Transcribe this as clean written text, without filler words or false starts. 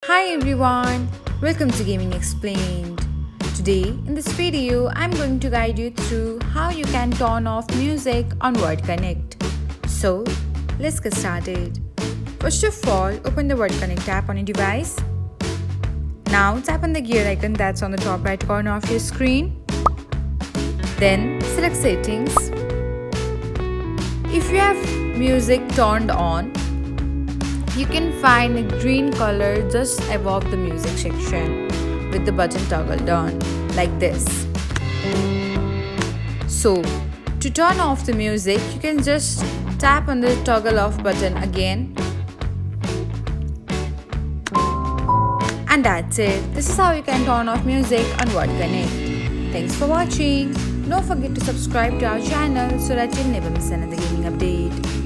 Hi everyone, welcome to Gaming Explained. Today in this video I'm going to guide you through how you can turn off music on Word Connect. So let's get started. First of all, open the Word Connect app on your device. Now tap on the gear icon that's on the top right corner of your screen. Then select Settings. If you have music turned on, you can find a green color just above the music section with the button toggled on, like this. So, to turn off the music, you can just tap on the toggle off button again. And that's it. This is how you can turn off music on Word Connect. Thanks for watching. Don't forget to subscribe to our channel so that you'll never miss another gaming update.